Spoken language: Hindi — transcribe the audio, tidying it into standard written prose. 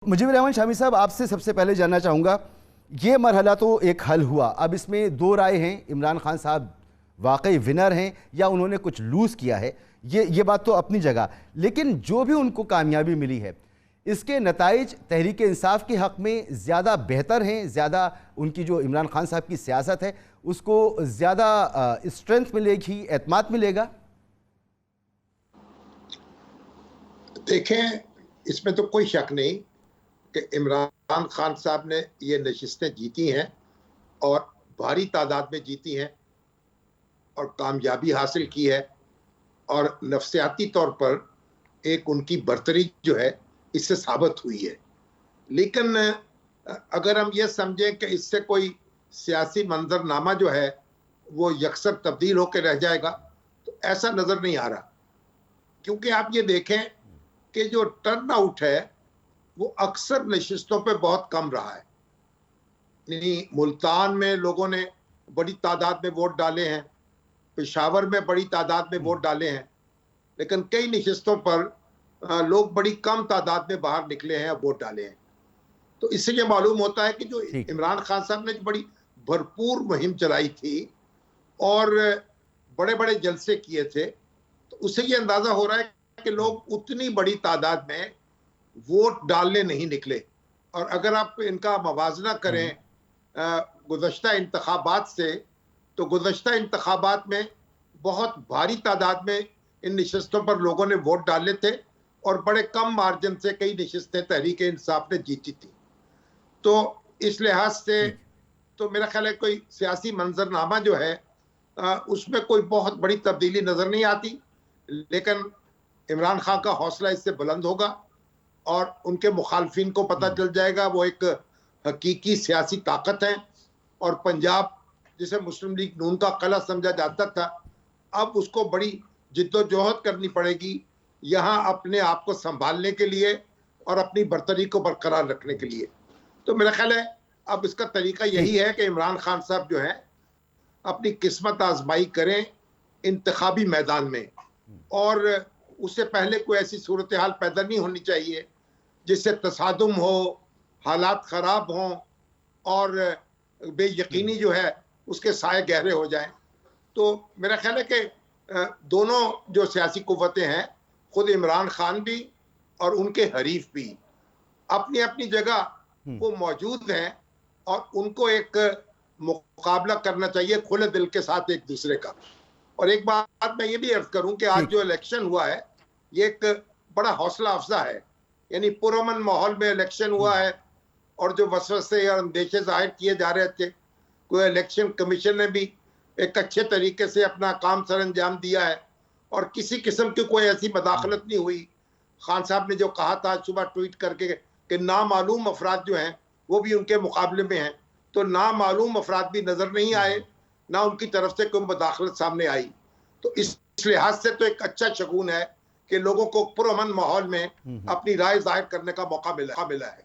मुजीबुर रहमान शामी साहब, आपसे सबसे पहले जानना चाहूँगा, ये मरहला तो एक हल हुआ, अब इसमें दो राय हैं, इमरान खान साहब वाकई विनर हैं या उन्होंने कुछ लूज़ किया है, ये बात तो अपनी जगह। लेकिन जो भी उनको कामयाबी मिली है, इसके नताइज तहरीक इंसाफ के हक़ में ज़्यादा बेहतर हैं, ज़्यादा उनकी जो इमरान खान साहब की सियासत है उसको ज़्यादा स्ट्रेंथ मिलेगी, एतमाद मिलेगा। देखें, इसमें तो कोई शक नहीं कि इमरान खान साहब ने ये नशिस्तें जीती हैं और भारी तादाद में जीती हैं और कामयाबी हासिल की है और नफ्सियाती तौर पर एक उनकी बर्तरी जो है इससे साबित हुई है। लेकिन अगर हम ये समझें कि इससे कोई सियासी मंजरनामा जो है वो यकसर तब्दील होकर रह जाएगा, तो ऐसा नज़र नहीं आ रहा। क्योंकि आप ये देखें कि जो टर्न आउट है वो अक्सर नशिस्तों पे बहुत कम रहा है। यानी मुल्तान में लोगों ने बड़ी तादाद में वोट डाले हैं, पेशावर में बड़ी तादाद में वोट डाले हैं, लेकिन कई नशिस्तों पर लोग बड़ी कम तादाद में बाहर निकले हैं और वोट डाले हैं। तो इससे ये मालूम होता है कि जो इमरान खान साहब ने बड़ी भरपूर मुहिम चलाई थी और बड़े बड़े जलसे किए थे, तो उससे ये अंदाजा हो रहा है कि लोग उतनी बड़ी तादाद में वोट डालने नहीं निकले। और अगर आप इनका मवाजना करें गुज़श्ता इंतखाबात से, तो गुज़श्ता इंतखाबात में बहुत भारी तादाद में इन नशिस्तों पर लोगों ने वोट डाले थे और बड़े कम मार्जिन से कई नशिस्तें तहरीक इंसाफ ने जीती थी। तो इस लिहाज से तो मेरा ख्याल है कोई सियासी मंजरनामा जो है उसमें कोई बहुत बड़ी तब्दीली नज़र नहीं आती, लेकिन इमरान खान का हौसला इससे बुलंद होगा और उनके मुखालफिन को पता चल जाएगा वो एक हकीकी सियासी ताकत है। और पंजाब जिसे मुस्लिम लीग नून का कला समझा जाता था, अब उसको बड़ी जिद्दोजहद करनी पड़ेगी यहाँ अपने आप को संभालने के लिए और अपनी बर्तरी को बरकरार रखने के लिए। तो मेरा ख्याल है अब इसका तरीका यही है कि इमरान खान साहब जो है अपनी किस्मत आजमाई करें इंतखाबी मैदान में, और उससे पहले कोई ऐसी सूरत हाल पैदा नहीं होनी चाहिए जिससे तसादुम हो, हालात ख़राब हों और बेयकीनी जो है उसके साए गहरे हो जाएं। तो मेरा ख्याल है कि दोनों जो सियासी कुव्वतें हैं, खुद इमरान खान भी और उनके हरीफ भी अपनी अपनी जगह वो मौजूद हैं और उनको एक मुकाबला करना चाहिए खुले दिल के साथ एक दूसरे का। और एक बात मैं ये भी अर्ज करूं कि आज जो इलेक्शन हुआ है ये एक बड़ा हौसला अफजा है। यानी पुरअमन माहौल में इलेक्शन हुआ है और जो वसवसे और अंदेशे जाहिर किए जा रहे थे, कोई इलेक्शन कमीशन ने भी एक अच्छे तरीके से अपना काम सर अंजाम दिया है और किसी किस्म की कोई ऐसी मदाखलत नहीं हुई। खान साहब ने जो कहा था सुबह ट्वीट करके कि नामालूम अफराद जो हैं वो भी उनके मुकाबले में हैं, तो नामालूम अफराद भी नज़र नहीं आए, ना उनकी तरफ से कोई मदाखलत सामने आई। तो इस लिहाज से तो एक अच्छा शगुन है कि लोगों को पुरअमन माहौल में अपनी राय जाहिर करने का मौका मिला है।